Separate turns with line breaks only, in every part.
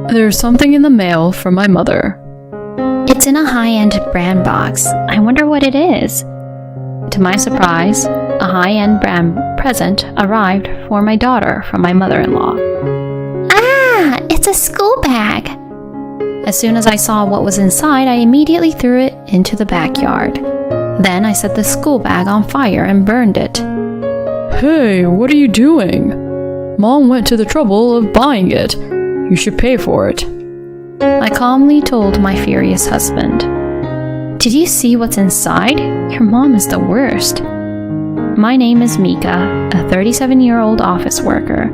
There's something in the mail from my mother.
It's in a high-end brand box. I wonder what it is. To my surprise, a high-end brand present arrived for my daughter from my mother-in-law.
Ah, it's a school bag.
As soon as I saw what was inside, I immediately threw it into the backyard. Then I set the school bag on fire and burned it.
Hey, what are you doing? Mom went to the trouble of buying it. You should pay for it.
I calmly told my furious husband. Did you see what's inside? Your mom is the worst. My name is Mika, a 37-year-old office worker.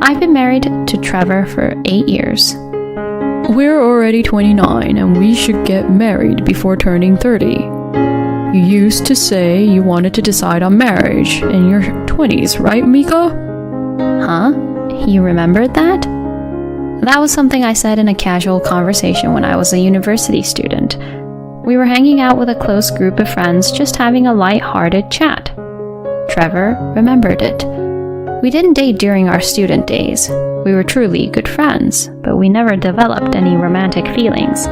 I've been married to Trevor for 8 years.
We're already 29 and we should get married before turning 30. You used to say you wanted to decide on marriage in your 20s, right, Mika?
Huh? You remembered that? That was something I said in a casual conversation when I was a university student. We were hanging out with a close group of friends, just having a light-hearted chat. Trevor remembered it. We didn't date during our student days. We were truly good friends, but we never developed any romantic feelings.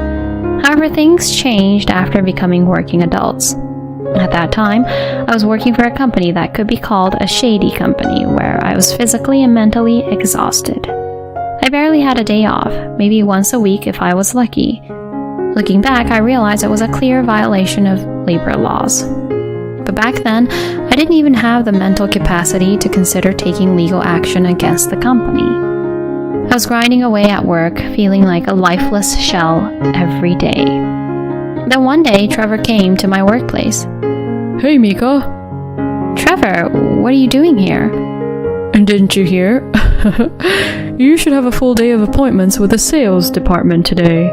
However, things changed after becoming working adults. At that time, I was working for a company that could be called a shady company, where I was physically and mentally exhausted. I barely had a day off, maybe once a week if I was lucky. Looking back, I realized it was a clear violation of labor laws. But back then, I didn't even have the mental capacity to consider taking legal action against the company. I was grinding away at work, feeling like a lifeless shell every day. Then one day, Trevor came to my workplace.
Hey, Mika.
Trevor, what are you doing here?
And didn't you hear? You should have a full day of appointments with the sales department today.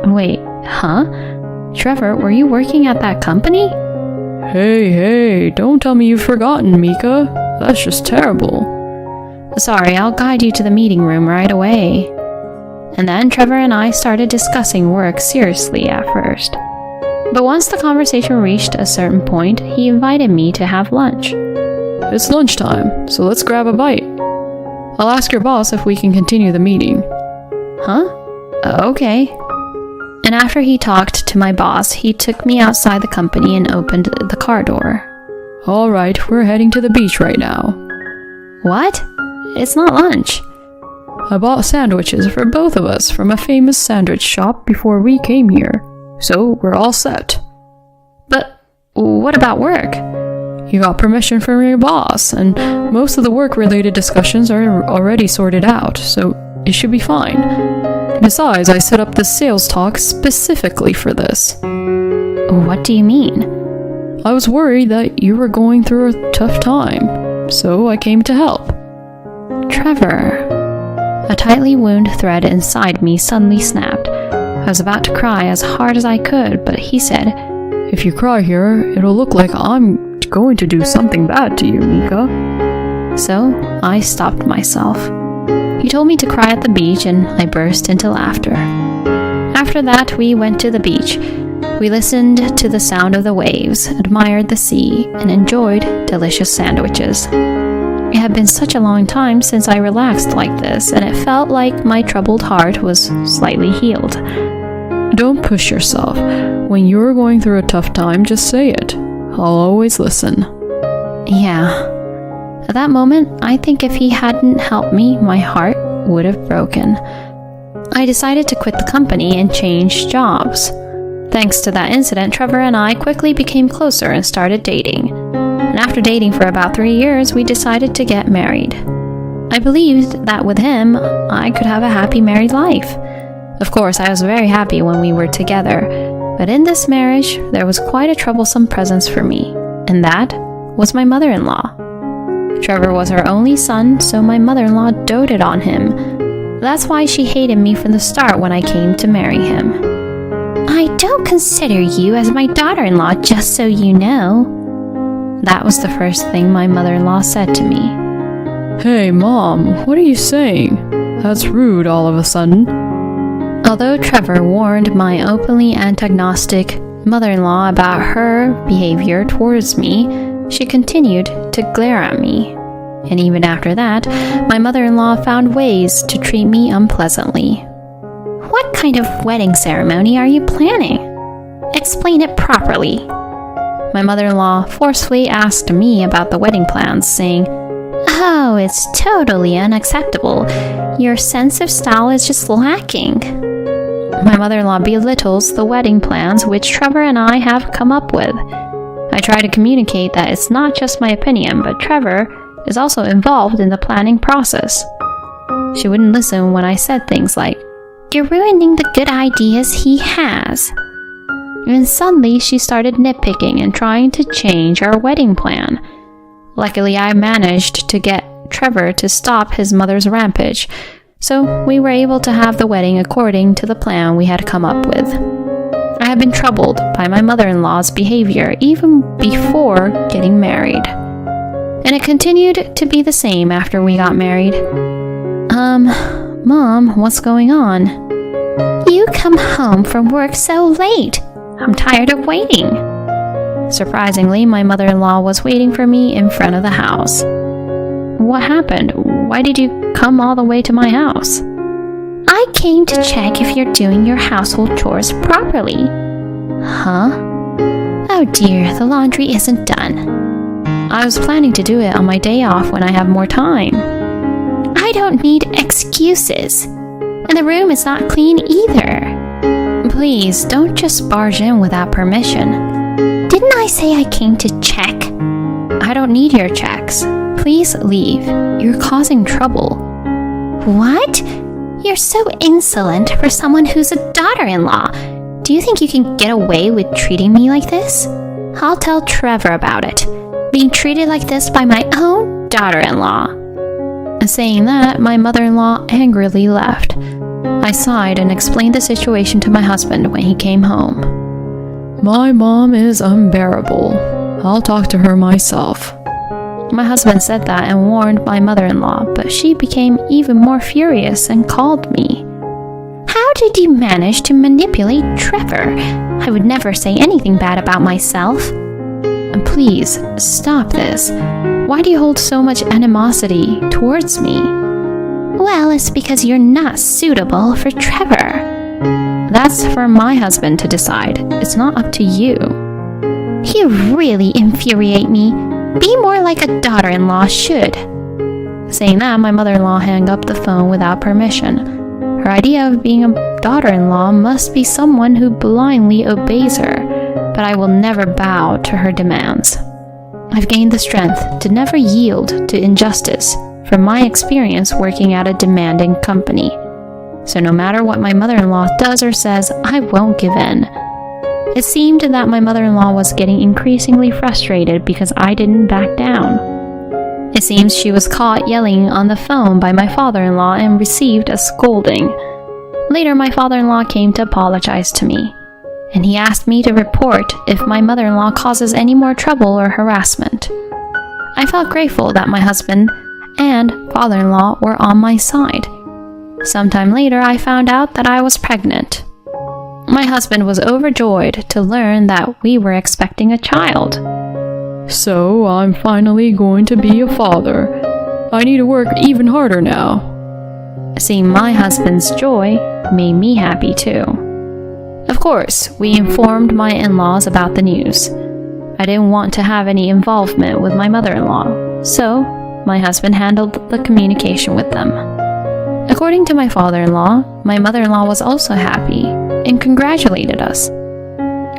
Wait, huh? Trevor, were you working at that company?
Hey, don't tell me you've forgotten, Mika. That's just terrible.
Sorry, I'll guide you to the meeting room right away. And then Trevor and I started discussing work seriously at first. But once the conversation reached a certain point, he invited me to have lunch.
It's lunchtime, so let's grab a bite. I'll ask your boss if we can continue the meeting.
Huh? Okay. And after he talked to my boss, he took me outside the company and opened the car door.
All right, we're heading to the beach right now.
What? It's not lunch.
I bought sandwiches for both of us from a famous sandwich shop before we came here, so we're all set.
But what about work?
You got permission from your boss, and most of the work-related discussions are already sorted out, so it should be fine. Besides, I set up the sales talk specifically for this.
What do you mean?
I was worried that you were going through a tough time, so I came to help.
Trevor. A tightly wound thread inside me suddenly snapped. I was about to cry as hard as I could, but he said,
If you cry here, it'll look like I'm going to do something bad to you, Mika.
So I stopped myself. He told me to cry at the beach, and I burst into laughter. After that, we went to the beach. We listened to the sound of the waves, admired the sea, and enjoyed delicious sandwiches. It had been such a long time since I relaxed like this, and it felt like my troubled heart was slightly healed.
Don't push yourself. When you're going through a tough time, just say it. I'll always listen.
Yeah. At that moment, I think if he hadn't helped me, my heart would have broken. I decided to quit the company and change jobs. Thanks to that incident, Trevor and I quickly became closer and started dating. And after dating for about 3 years, we decided to get married. I believed that with him, I could have a happy married life. Of course, I was very happy when we were together, but in this marriage, there was quite a troublesome presence for me, and that was my mother-in-law. Trevor was her only son, so my mother-in-law doted on him. That's why she hated me from the start when I came to marry him.
I don't consider you as my daughter-in-law, just so you know.
That was the first thing my mother-in-law said to me.
Hey, Mom, what are you saying? That's rude all of a sudden.
Although Trevor warned my openly antagonistic mother-in-law about her behavior towards me, she continued to glare at me. And even after that, my mother-in-law found ways to treat me unpleasantly.
What kind of wedding ceremony are you planning? Explain it properly.
My mother-in-law forcefully asked me about the wedding plans, saying,
Oh, it's totally unacceptable. Your sense of style is just lacking.
My mother-in-law belittles the wedding plans which Trevor and I have come up with. I try to communicate that it's not just my opinion, but Trevor is also involved in the planning process. She wouldn't listen when I said things like,
You're ruining the good ideas he has.
And suddenly she started nitpicking and trying to change our wedding plan. Luckily, I managed to get Trevor to stop his mother's rampage, so we were able to have the wedding according to the plan we had come up with. I had been troubled by my mother-in-law's behavior even before getting married. And it continued to be the same after we got married. Mom, what's going on?
You come home from work so late. I'm tired of waiting.
Surprisingly, my mother-in-law was waiting for me in front of the house. What happened? Why did you come all the way to my house?
I came to check if you're doing your household chores properly.
Huh?
Oh dear, the laundry isn't done.
I was planning to do it on my day off when I have more time.
I don't need excuses. And the room is not clean either.
Please, don't just barge in without permission.
Didn't I say I came to check?
I don't need your checks. Please leave. You're causing trouble.
What? You're so insolent for someone who's a daughter-in-law. Do you think you can get away with treating me like this? I'll tell Trevor about it. Being treated like this by my own daughter-in-law.
Saying that, my mother-in-law angrily left. I sighed and explained the situation to my husband when he came home. My mom is unbearable. I'll talk to her myself. My husband said that and warned my mother-in-law, but she became even more furious and called me.
How did you manage to manipulate Trevor? I would never say anything bad about myself.
Please, stop this. Why do you hold so much animosity towards me?
Well, it's because you're not suitable for Trevor.
That's for my husband to decide. It's not up to you.
You really infuriate me. Be more like a daughter-in-law should.
Saying that, my mother-in-law hung up the phone without permission. Her idea of being a daughter-in-law must be someone who blindly obeys her, but I will never bow to her demands. I've gained the strength to never yield to injustice from my experience working at a demanding company. So no matter what my mother-in-law does or says, I won't give in. It seemed that my mother-in-law was getting increasingly frustrated because I didn't back down. It seems she was caught yelling on the phone by my father-in-law and received a scolding. Later, my father-in-law came to apologize to me, and he asked me to report if my mother-in-law causes any more trouble or harassment. I felt grateful that my husband and father-in-law were on my side. Sometime later, I found out that I was pregnant. My husband was overjoyed to learn that we were expecting a child. So I'm finally going to be a father. I need to work even harder now. Seeing my husband's joy made me happy too. Of course, we informed my in-laws about the news. I didn't want to have any involvement with my mother-in-law, so my husband handled the communication with them. According to my father-in-law, my mother-in-law was also happy and congratulated us.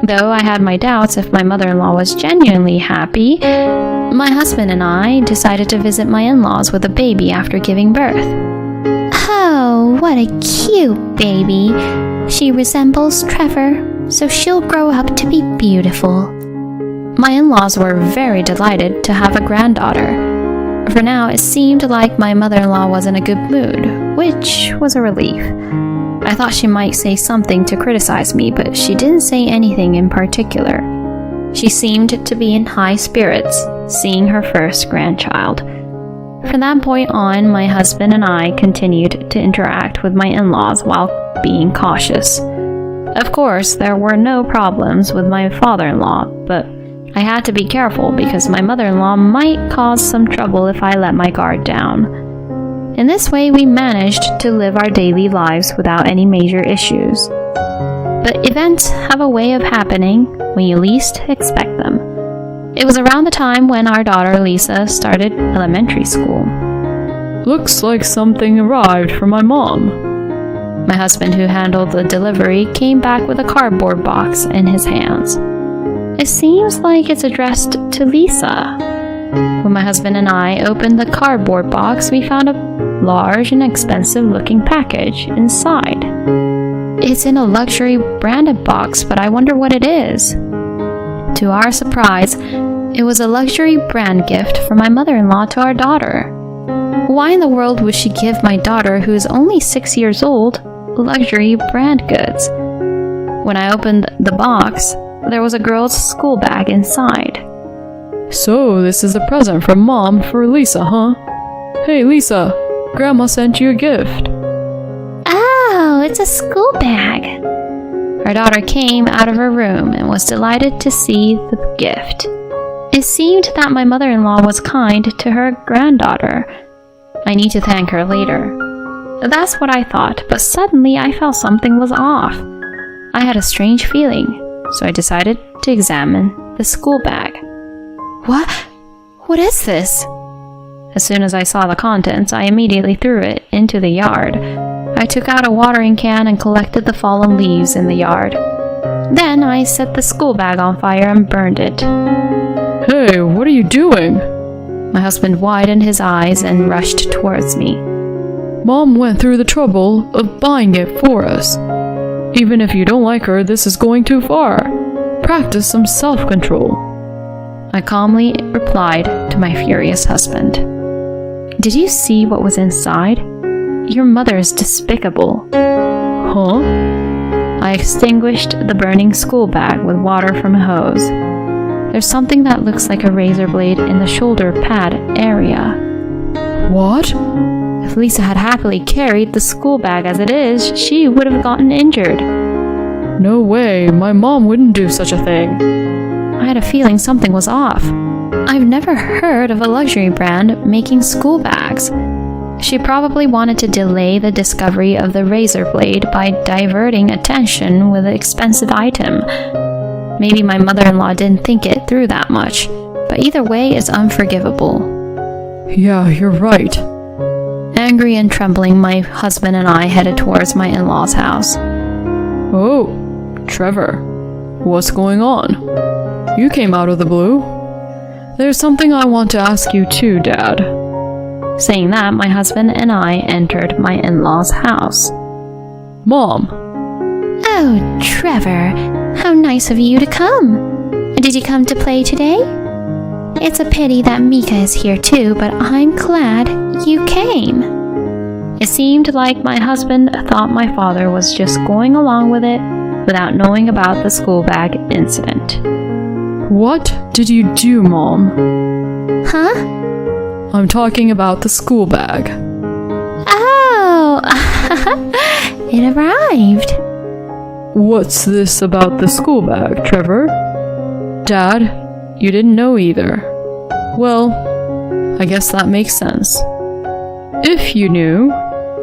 Though I had my doubts if my mother-in-law was genuinely happy, my husband and I decided to visit my in-laws with a baby after giving birth.
Oh, what a cute baby. She resembles Trevor, so she'll grow up to be beautiful.
My in-laws were very delighted to have a granddaughter. For now, it seemed like my mother-in-law was in a good mood, which was a relief. I thought she might say something to criticize me, but she didn't say anything in particular. She seemed to be in high spirits, seeing her first grandchild. From that point on, my husband and I continued to interact with my in-laws while being cautious. Of course, there were no problems with my father-in-law, but I had to be careful because my mother-in-law might cause some trouble if I let my guard down. In this way, we managed to live our daily lives without any major issues. But events have a way of happening when you least expect them. It was around the time when our daughter Lisa started elementary school.
Looks like something arrived from my mom.
My husband, who handled the delivery, came back with a cardboard box in his hands. It seems like it's addressed to Lisa. When my husband and I opened the cardboard box, we found a large and expensive-looking package inside. It's in a luxury branded box, but I wonder what it is. To our surprise, it was a luxury brand gift from my mother-in-law to our daughter. Why in the world would she give my daughter, who is only 6 years old, luxury brand goods? When I opened the box, there was a girl's school bag inside.
So this is a present from Mom for Lisa, huh? Hey Lisa, Grandma sent you a gift.
Oh, it's a school bag.
Our daughter came out of her room and was delighted to see the gift. It seemed that my mother-in-law was kind to her granddaughter. I need to thank her later. That's what I thought, but suddenly I felt something was off. I had a strange feeling, so I decided to examine the school bag. What is this? As soon as I saw the contents, I immediately threw it into the yard. I took out a watering can and collected the fallen leaves in the yard. Then I set the school bag on fire and burned it.
Hey, what are you doing?
My husband widened his eyes and rushed towards me.
Mom went through the trouble of buying it for us. Even if you don't like her, this is going too far. Practice some self-control.
I calmly replied to my furious husband. Did you see what was inside? Your mother is despicable.
Huh?
I extinguished the burning school bag with water from a hose. There's something that looks like a razor blade in the shoulder pad area.
What?
If Lisa had happily carried the school bag as it is, she would have gotten injured.
No way, my mom wouldn't do such a thing.
I had a feeling something was off. I've never heard of a luxury brand making school bags. She probably wanted to delay the discovery of the razor blade by diverting attention with an expensive item. Maybe my mother-in-law didn't think it through that much, but either way it's unforgivable.
Yeah, you're right.
Angry and trembling, my husband and I headed towards my in-laws' house.
Oh, Trevor, what's going on? You came out of the blue. There's something I want to ask you too, Dad.
Saying that, my husband and I entered my in-laws' house.
Mom.
Oh, Trevor, how nice of you to come. Did you come to play today? It's a pity that Mika is here too, but I'm glad you came.
It seemed like my husband thought my father was just going along with it without knowing about the school bag incident.
What did you do, Mom?
Huh?
I'm talking about the school bag.
Oh, it arrived.
What's this about the school bag, Trevor? Dad, you didn't know either. Well, I guess that makes sense. If you knew,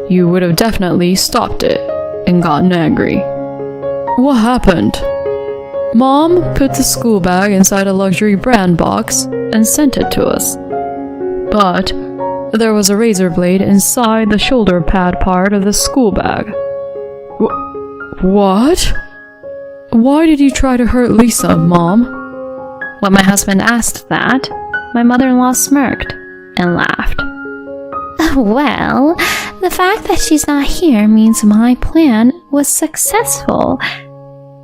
you would have definitely stopped it and gotten angry. What happened? Mom put the school bag inside a luxury brand box and sent it to us. But there was a razor blade inside the shoulder pad part of the school bag. What? Why did you try to hurt Lisa, Mom?
When my husband asked that, my mother-in-law smirked and laughed.
Well, the fact that she's not here means my plan was successful.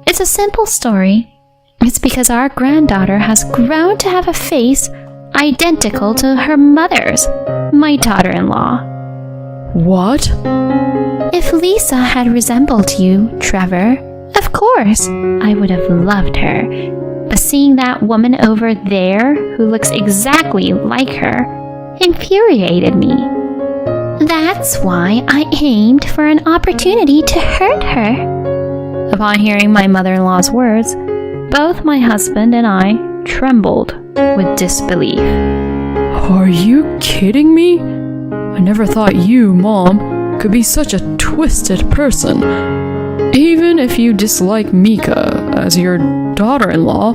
It's a simple story. It's because our granddaughter has grown to have a face identical to her mother's, my daughter-in-law.
What?
If Lisa had resembled you, Trevor, of course, I would have loved her. But seeing that woman over there, who looks exactly like her, infuriated me. That's why I aimed for an opportunity to hurt her.
Upon hearing my mother-in-law's words, both my husband and I trembled with disbelief.
Are you kidding me? I never thought you, Mom, could be such a twisted person. Even if you dislike Mika as your daughter-in-law,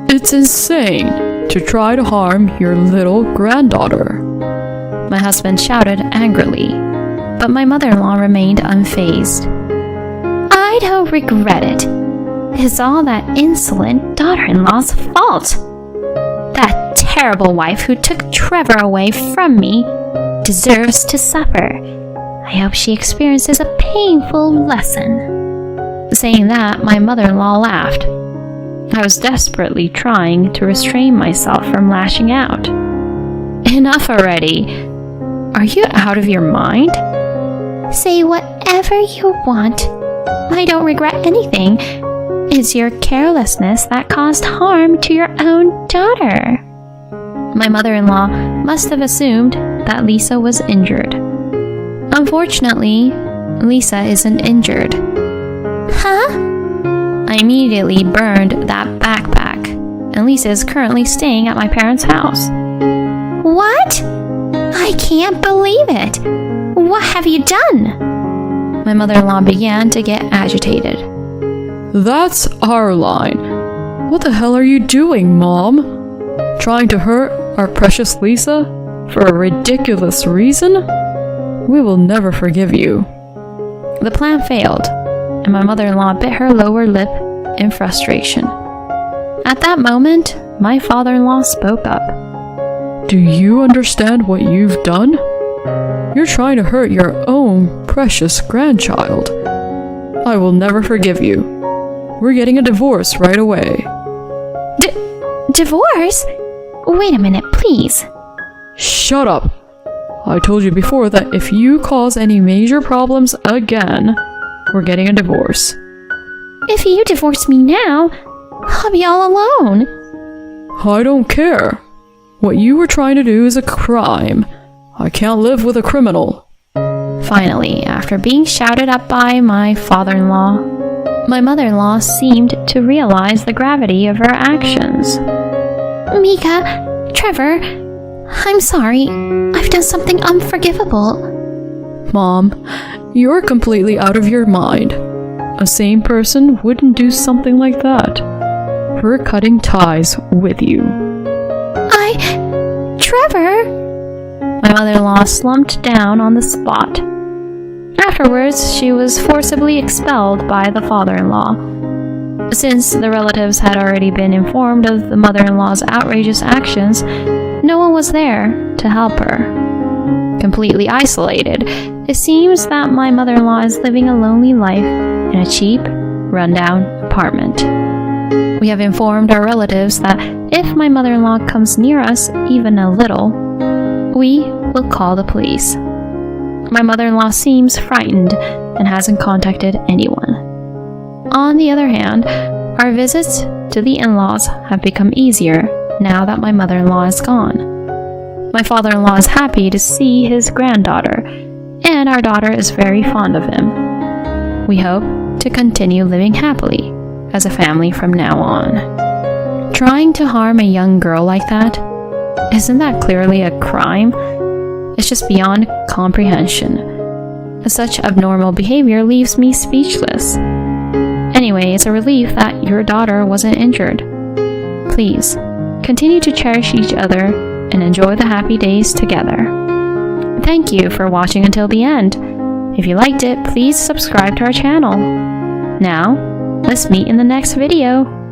it's insane to try to harm your little granddaughter.
My husband shouted angrily, but my mother-in-law remained unfazed.
I don't regret it. It's all that insolent daughter-in-law's fault. That terrible wife who took Trevor away from me deserves to suffer. I hope she experiences a painful lesson.
Saying that, my mother-in-law laughed. I was desperately trying to restrain myself from lashing out. Enough already! Are you out of your mind?
Say whatever you want. I don't regret anything. It's your carelessness that caused harm to your own daughter.
My mother-in-law must have assumed that Lisa was injured. Unfortunately, Lisa isn't injured.
Huh?
I immediately burned that backpack, and Lisa is currently staying at my parents' house.
What? I can't believe it. What have you done?
My mother-in-law began to get agitated.
That's our line. What the hell are you doing, Mom? Trying to hurt our precious Lisa for a ridiculous reason? We will never forgive you.
The plan failed, and my mother-in-law bit her lower lip in frustration. At that moment, my father-in-law spoke up.
Do you understand what you've done? You're trying to hurt your own precious grandchild. I will never forgive you. We're getting a divorce right away.
Divorce? Wait a minute, please.
Shut up! I told you before that if you cause any major problems again, we're getting a divorce.
If you divorce me now, I'll be all alone.
I don't care. What you were trying to do is a crime. I can't live with a criminal.
Finally, after being shouted at by my father-in-law, my mother-in-law seemed to realize the gravity of her actions.
Mika, Trevor, I'm sorry. I've done something unforgivable.
Mom, you're completely out of your mind. A sane person wouldn't do something like that. We're cutting ties with you.
Trevor?
My mother-in-law slumped down on the spot. Afterwards, she was forcibly expelled by the father-in-law. Since the relatives had already been informed of the mother-in-law's outrageous actions, no one was there to help her. Completely isolated, it seems that my mother-in-law is living a lonely life in a cheap, rundown apartment. We have informed our relatives that if my mother-in-law comes near us even a little, we will call the police. My mother-in-law seems frightened and hasn't contacted anyone. On the other hand, our visits to the in-laws have become easier now that my mother-in-law is gone. My father-in-law is happy to see his granddaughter, and our daughter is very fond of him. We hope to continue living happily as a family from now on. Trying to harm a young girl like that? Isn't that clearly a crime? It's just beyond comprehension. Such abnormal behavior leaves me speechless. Anyway, it's a relief that your daughter wasn't injured. Please, continue to cherish each other and enjoy the happy days together. Thank you for watching until the end. If you liked it, please subscribe to our channel. Now, let's meet in the next video.